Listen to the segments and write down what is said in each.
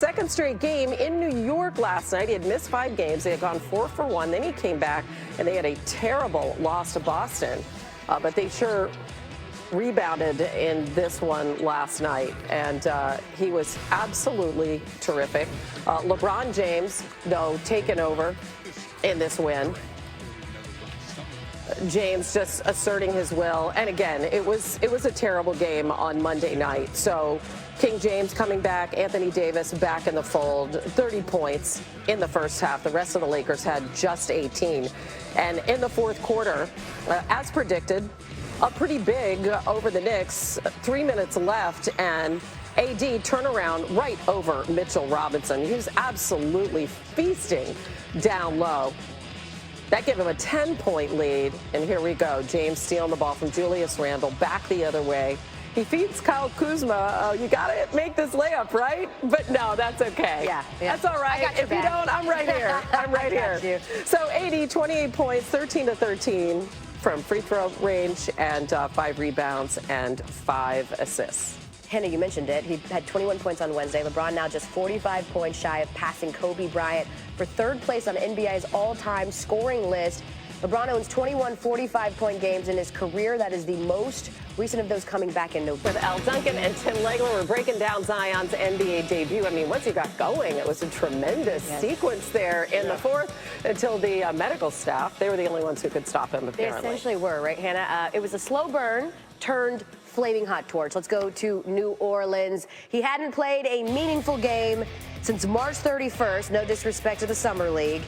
Second straight game in New York last night. He had missed 5 games. They had gone 4 for 1. Then he came back and they had a terrible loss to Boston. But they sure rebounded in this one last night. And he was absolutely terrific. LeBron James, though, taken over in this win. James just asserting his will. And again, it was a terrible game on Monday night. So King James coming back, Anthony Davis back in the fold, 30 points in the first half. The rest of the Lakers had just 18. And in the fourth quarter, as predicted, up pretty big over the Knicks, 3 minutes left, and AD turnaround right over Mitchell Robinson. He was absolutely feasting down low. That gave him a 10-point lead, and here we go. James stealing the ball from Julius Randle, back the other way. He feeds Kyle Kuzma. You got to make this layup, right? But no, that's okay. Yeah. That's all right. If you don't, I'm right here. I'm right here. So AD, 28 points, 13 to 13 from free throw range, and 5 rebounds and 5 assists. Hannah, you mentioned it. He had 21 points on Wednesday. LeBron now just 45 points shy of passing Kobe Bryant for third place on NBA's all-time scoring list. LeBron owns 21 45-point games in his career. That is the most recent of those coming back in November. With Al Duncan and Tim Legler, we're breaking down Zion's NBA debut. I mean, once he got going, it was a tremendous sequence there in the fourth until the medical staff, they were the only ones who could stop him, apparently. They essentially were, right, Hannah? It was a slow burn turned flaming hot torch. Let's go to New Orleans. He hadn't played a meaningful game since March 31st. No disrespect to the Summer League.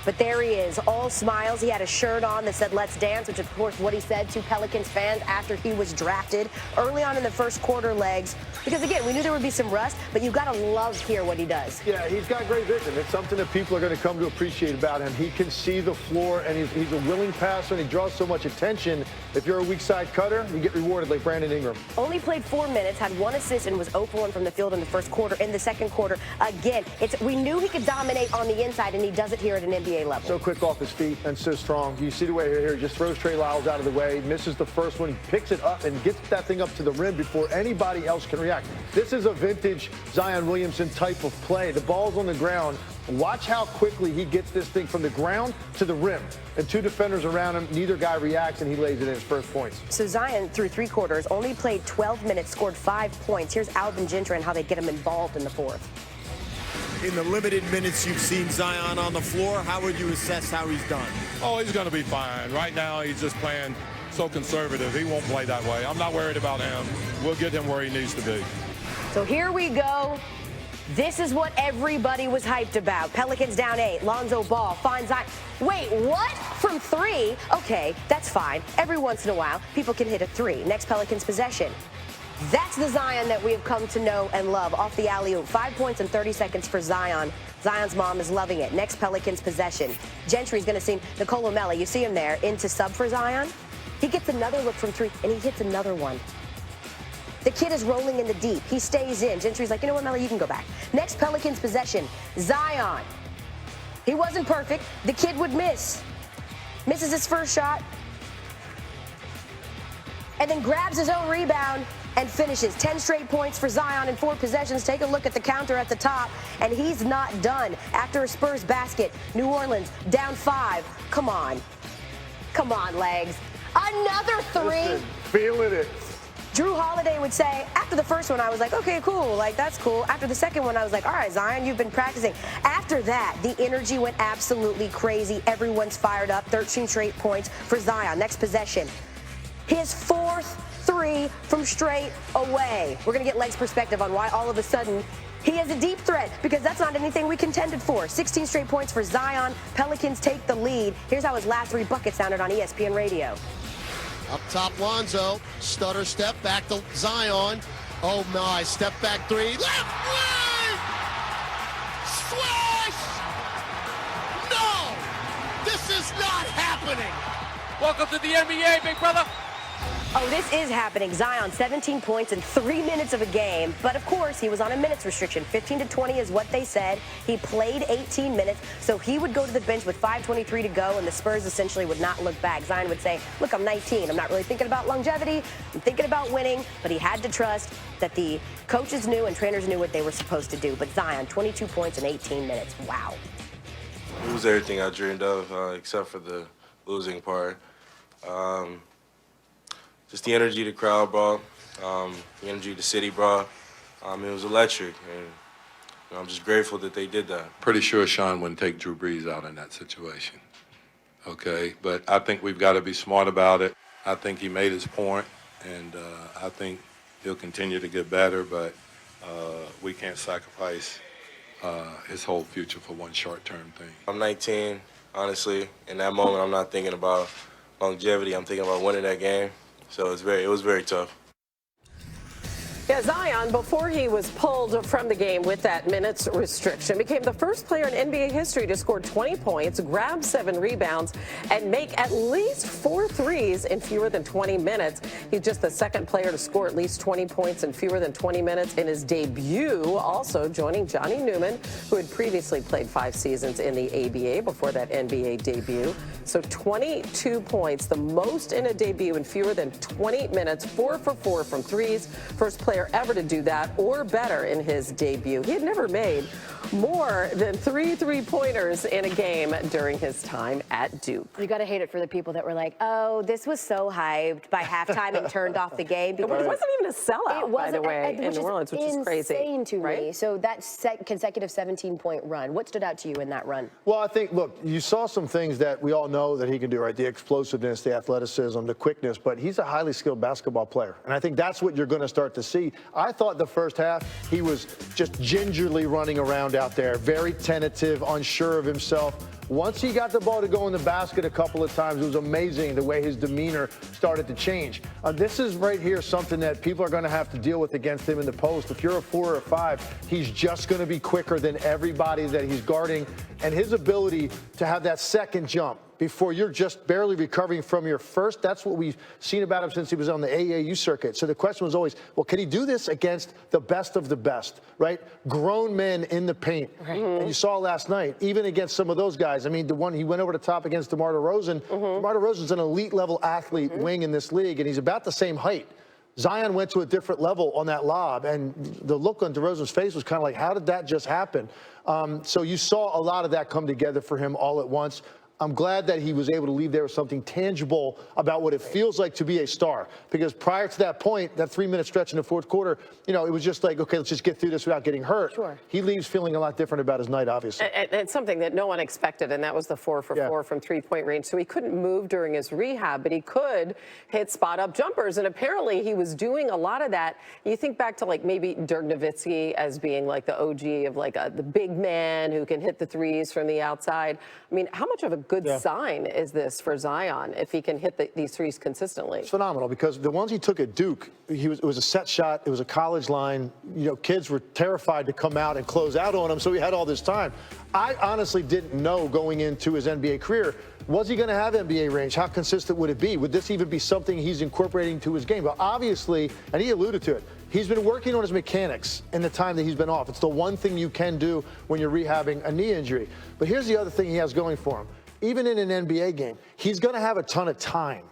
But there he is, all smiles. He had a shirt on that said, "Let's dance," which, of course, what he said to Pelicans fans after he was drafted early on in the first quarter legs. Because, again, we knew there would be some rust, but you've got to love here what he does. Yeah, he's got great vision. It's something that people are going to come to appreciate about him. He can see the floor, and he's a willing passer, and he draws so much attention. If you're a weak side cutter, you get rewarded like Brandon Ingram. Only played 4 minutes, had 1 assist, and was 0 for 1 from the field in the first quarter. In the second quarter, again, we knew he could dominate on the inside, and he does it here at an NBA level. So quick off his feet and so strong. You see the way here, he just throws Trey Lyles out of the way, misses the first one, he picks it up and gets that thing up to the rim before anybody else can react. This is a vintage Zion Williamson type of play. The ball's on the ground. Watch how quickly he gets this thing from the ground to the rim. And 2 defenders around him, neither guy reacts, and he lays it in his first points. So Zion, through 3 quarters, only played 12 minutes, scored 5 points. Here's Alvin Gentry and how they get him involved in the fourth. In the limited minutes you've seen Zion on the floor, how would you assess how he's done? Oh, he's going to be fine. Right now, he's just playing so conservative. He won't play that way. I'm not worried about him. We'll get him where he needs to be. So here we go. This is what everybody was hyped about. Pelicans down 8. Lonzo Ball finds Zion. Wait, what? From 3? Okay, that's fine. Every once in a while, people can hit a 3. Next Pelicans possession. That's the Zion that we have come to know and love. Off the alley-oop, 5 points in 30 seconds for Zion. Zion's mom is loving it. Next Pelicans possession. Gentry's going to see Nicolo Melli. You see him there, into sub for Zion. He gets another look from 3, and he hits another one. The kid is rolling in the deep. He stays in. Gentry's like, you know what, Melli, you can go back. Next Pelicans possession. Zion. He wasn't perfect. The kid would miss. Misses his first shot. And then grabs his own rebound and finishes. 10 straight points for Zion in 4 possessions. Take a look at the counter at the top, and he's not done. After a Spurs basket, New Orleans down 5. Come on. Come on, legs. Another 3. Listen, feeling it. Drew Holiday would say, after the first one, I was like, okay, cool, like, that's cool. After the second one, I was like, all right, Zion, you've been practicing. After that, the energy went absolutely crazy. Everyone's fired up. 13 straight points for Zion. Next possession. His 4th 3 from straight away. We're going to get Leg's perspective on why all of a sudden he is a deep threat, because that's not anything we contended for. 16 straight points for Zion. Pelicans take the lead. Here's how his last 3 buckets sounded on ESPN Radio. Up top, Lonzo. Stutter step back to Zion. Oh, my. Step back 3. Left wing! Splash! No! This is not happening! Welcome to the NBA, big brother. Oh, this is happening. Zion, 17 points in 3 minutes of a game. But, of course, he was on a minutes restriction. 15 to 20 is what they said. He played 18 minutes, so he would go to the bench with 5:23 to go, and the Spurs essentially would not look back. Zion would say, look, I'm 19. I'm not really thinking about longevity. I'm thinking about winning. But he had to trust that the coaches knew and trainers knew what they were supposed to do. But Zion, 22 points in 18 minutes. Wow. It was everything I dreamed of, except for the losing part. Just the energy the crowd brought, the energy the city brought. It was electric, and I'm just grateful that they did that. Pretty sure Sean wouldn't take Drew Brees out in that situation, okay? But I think we've got to be smart about it. I think he made his point, and I think he'll continue to get better, but we can't sacrifice his whole future for one short-term thing. I'm 19, honestly. In that moment, I'm not thinking about longevity. I'm thinking about winning that game. So it was very tough. Yeah, Zion, before he was pulled from the game with that minutes restriction, became the first player in NBA history to score 20 points, grab 7 rebounds, and make at least 4 threes in fewer than 20 minutes. He's just the second player to score at least 20 points in fewer than 20 minutes in his debut, also joining Johnny Newman, who had previously played 5 seasons in the ABA before that NBA debut. So 22 points, the most in a debut in fewer than 20 minutes, 4 for 4 from threes. First player ever to do that or better in his debut. He had never made more than 3 three-pointers in a game during his time at Duke. You got to hate it for the people that were like, oh, this was so hyped by halftime and turned off the game. It wasn't even a sellout, by the way, in New Orleans, which is crazy. Insane to right? me. So that consecutive 17-point run, what stood out to you in that run? Well, I think, look, you saw some things that we all know that he can do, right? The explosiveness, the athleticism, the quickness, but he's a highly skilled basketball player. And I think that's what you're going to start to see. I thought the first half he was just gingerly running around out there, very tentative, unsure of himself. Once he got the ball to go in the basket a couple of times, it was amazing the way his demeanor started to change. This is right here something that people are going to have to deal with against him in the post. If you're a 4 or a 5, he's just going to be quicker than everybody that he's guarding. And his ability to have that second jump before you're just barely recovering from your first, that's what we've seen about him since he was on the AAU circuit. So the question was always, well, can he do this against the best of the best, right? Grown men in the paint. Right. And you saw last night, even against some of those guys. I mean, the one he went over the top against DeMar DeRozan. DeMar DeRozan's an elite-level athlete wing in this league, and he's about the same height. Zion went to a different level on that lob, and the look on DeRozan's face was kind of like, how did that just happen? So you saw a lot of that come together for him all at once. I'm glad that he was able to leave there with something tangible about what it feels like to be a star. Because prior to that point, that 3-minute stretch in the fourth quarter, you know, it was just like, okay, let's just get through this without getting hurt. Sure. He leaves feeling a lot different about his night, obviously. And something that no one expected, and that was the 4 for 4 from three-point range. So he couldn't move during his rehab, but he could hit spot-up jumpers. And apparently he was doing a lot of that. You think back to, like, maybe Dirk Nowitzki as being, like, the OG of, like, the big man who can hit the threes from the outside. I mean, how much of a good sign is this for Zion if he can hit these threes consistently? It's phenomenal because the ones he took at Duke, it was a set shot. It was a college line. You know, kids were terrified to come out and close out on him, so he had all this time. I honestly didn't know going into his NBA career, was he going to have NBA range? How consistent would it be? Would this even be something he's incorporating to his game? But obviously, and he alluded to it, he's been working on his mechanics in the time that he's been off. It's the one thing you can do when you're rehabbing a knee injury. But here's the other thing he has going for him. Even in an NBA game, he's going to have a ton of time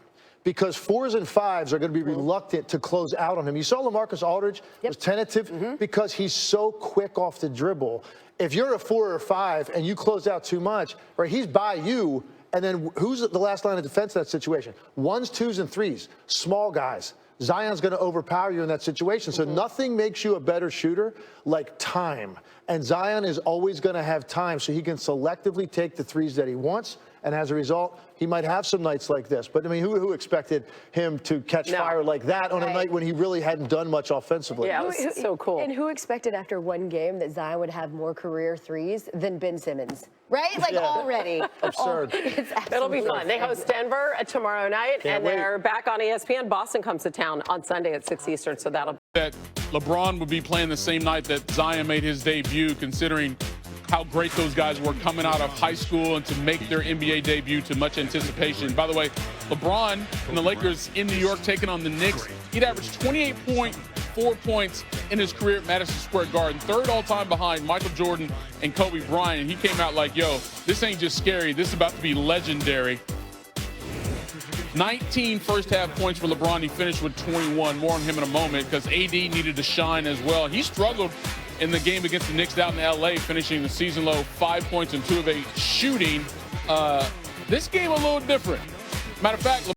because 4s and 5s are going to be reluctant to close out on him. You saw LaMarcus Aldridge was tentative because he's so quick off the dribble. If you're a 4 or 5 and you close out too much, right, he's by you, and then who's the last line of defense in that situation? 1s, 2s, and 3s, small guys. Zion's going to overpower you in that situation. So nothing makes you a better shooter like time. And Zion is always going to have time so he can selectively take the threes that he wants. And as a result, he might have some nights like this. But, I mean, who expected him to catch fire like that on a night when he really hadn't done much offensively? Yeah, it was so cool. And who expected after one game that Zion would have more career threes than Ben Simmons? Right? Like already. Absurd. It'll be fun. They host Denver tomorrow night, and they're back on ESPN. Boston comes to town on Sunday at 6 Eastern, so that'll that LeBron would be playing the same night that Zion made his debut, considering how great those guys were coming out of high school and to make their NBA debut to much anticipation. By the way, LeBron and the Lakers in New York taking on the Knicks. He'd averaged 28.4 points in his career at Madison Square Garden, third all-time behind Michael Jordan and Kobe Bryant. He came out like, yo, this ain't just scary. This is about to be legendary. 19 first-half points for LeBron. He finished with 21. More on him in a moment because AD needed to shine as well. He struggled in the game against the Knicks out in L.A., finishing the season low 5 points and 2 of 8 shooting. This game a little different. Matter of fact,